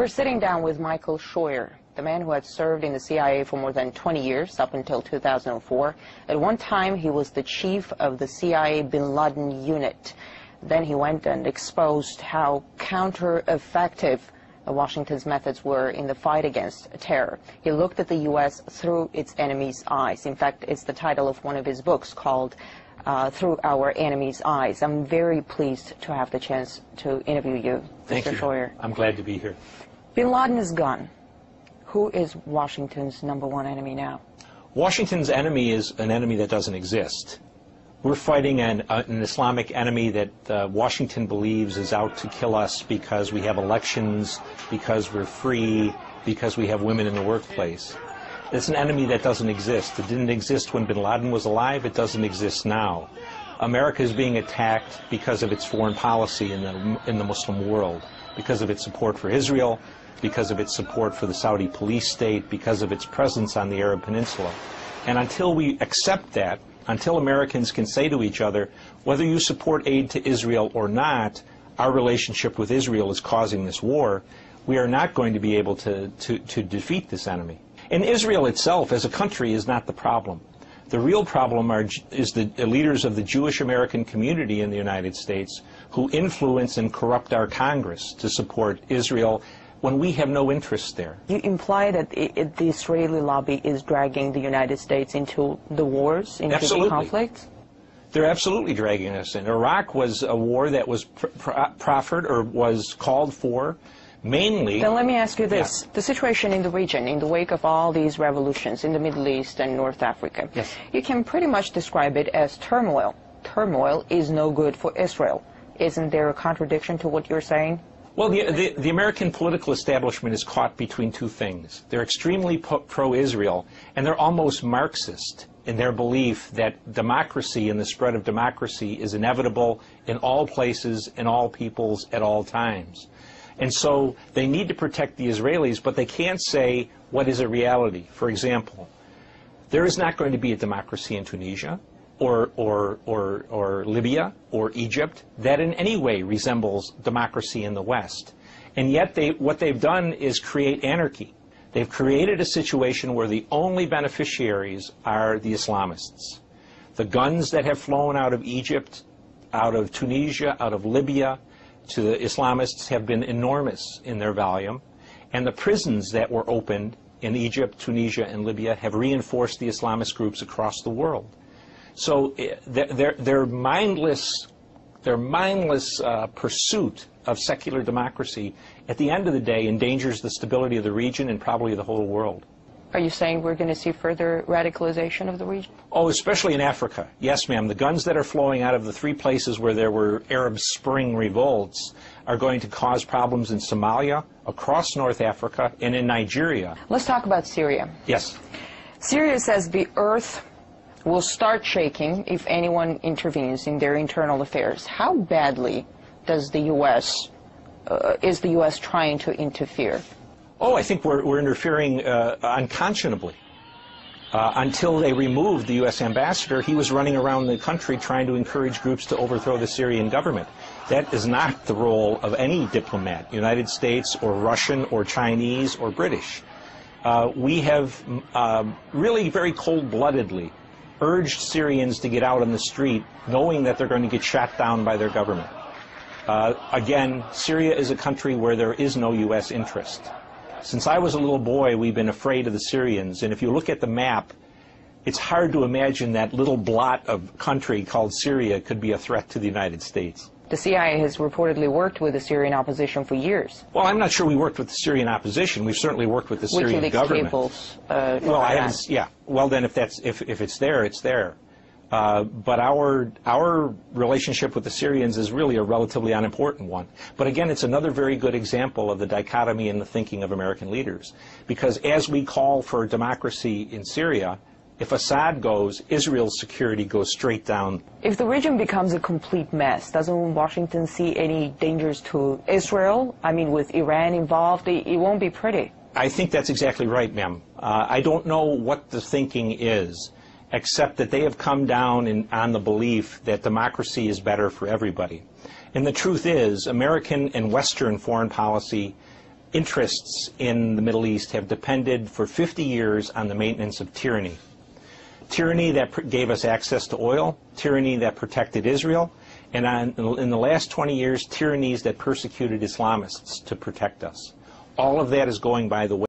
We're sitting down with Michael Scheuer, the man who had served in the CIA for more than 20 years, up until 2004. At one time, he was the chief of the CIA bin Laden unit. Then he went and exposed how counter-effective Washington's methods were in the fight against terror. He looked at the U.S. through its enemy's eyes. In fact, it's the title of one of his books called Through Our Enemy's Eyes. I'm very pleased to have the chance to interview you, Mr. Scheuer. I'm glad to be here. Bin Laden is gone. Who is Washington's #1 enemy now? Washington's enemy is an enemy that doesn't exist. We're fighting an Islamic enemy that Washington believes is out to kill us because we have elections, because we're free, because we have women in the workplace. It's an enemy that doesn't exist. It didn't exist when bin Laden was alive. It doesn't exist now. America is being attacked because of its foreign policy in the Muslim world, because of its support for Israel, because of its support for the Saudi police state, because of its presence on the Arab Peninsula. And until we accept that, until Americans can say to each other, whether you support aid to Israel or not, our relationship with Israel is causing this war, we are not going to be able to defeat this enemy. And Israel itself as a country is not the problem. The real problem is the leaders of the Jewish American community in the United States who influence and corrupt our Congress to support Israel when we have no interest there. You imply that the Israeli lobby is dragging the United States into the wars, into the conflicts? They're absolutely dragging us in. Iraq was a war that was proffered or was called for mainly... Then let me ask you this. Yeah. The situation in the region, in the wake of all these revolutions in the Middle East and North Africa, yes, you can pretty much describe it as turmoil. Turmoil is no good for Israel. Isn't there a contradiction to what you're saying? Well, the American political establishment is caught between two things. They're extremely pro-Israel, and they're almost Marxist in their belief that democracy and the spread of democracy is inevitable in all places, in all peoples, at all times. And so they need to protect the Israelis, but they can't say what is a reality. For example, there is not going to be a democracy in Tunisia, or Libya or Egypt that in any way resembles democracy in the West. And yet what they've done is create anarchy. They've created a situation where the only beneficiaries are the Islamists. The guns that have flown out of Egypt, out of Tunisia, out of Libya to the Islamists have been enormous in their volume. And the prisons that were opened in Egypt, Tunisia, and Libya have reinforced the Islamist groups across the world. So their mindless pursuit of secular democracy, at the end of the day, endangers the stability of the region and probably the whole world. Are you saying we're going to see further radicalization of the region? Oh, especially in Africa. Yes, ma'am. The guns that are flowing out of the three places where there were Arab Spring revolts are going to cause problems in Somalia, across North Africa, and in Nigeria. Let's talk about Syria. Yes. Syria says the earth will start shaking if anyone intervenes in their internal affairs. How badly does the U.S. Is the U.S. trying to interfere? Oh, I think we're interfering unconscionably. Until they removed the U.S. ambassador, he was running around the country trying to encourage groups to overthrow the Syrian government. That is not the role of any diplomat, United States or Russian or Chinese or British. We have really very cold-bloodedly urged Syrians to get out on the street knowing that they're going to get shot down by their government. Again, Syria is a country where there is no U.S. interest. Since I was a little boy, we've been afraid of the Syrians, and if you look at the map, it's hard to imagine that little blot of country called Syria could be a threat to the United States. The CIA has reportedly worked with the Syrian opposition for years. Well, I'm not sure we worked with the Syrian opposition. We've certainly worked with the Syrian government. Cables, well, I haven't. Yeah. Well, then, if it's there, it's there. But our relationship with the Syrians is really a relatively unimportant one. But again, it's another very good example of the dichotomy in the thinking of American leaders. Because as we call for democracy in Syria, if Assad goes, Israel's security goes straight down. If the region becomes a complete mess, doesn't Washington see any dangers to Israel? I mean, with Iran involved, it won't be pretty. I think that's exactly right, ma'am. I don't know what the thinking is, except that they have come down on the belief that democracy is better for everybody. And the truth is, American and Western foreign policy interests in the Middle East have depended for 50 years on the maintenance of tyranny. Tyranny that gave us access to oil, tyranny that protected Israel, and in the last 20 years, tyrannies that persecuted Islamists to protect us. All of that is going by the way.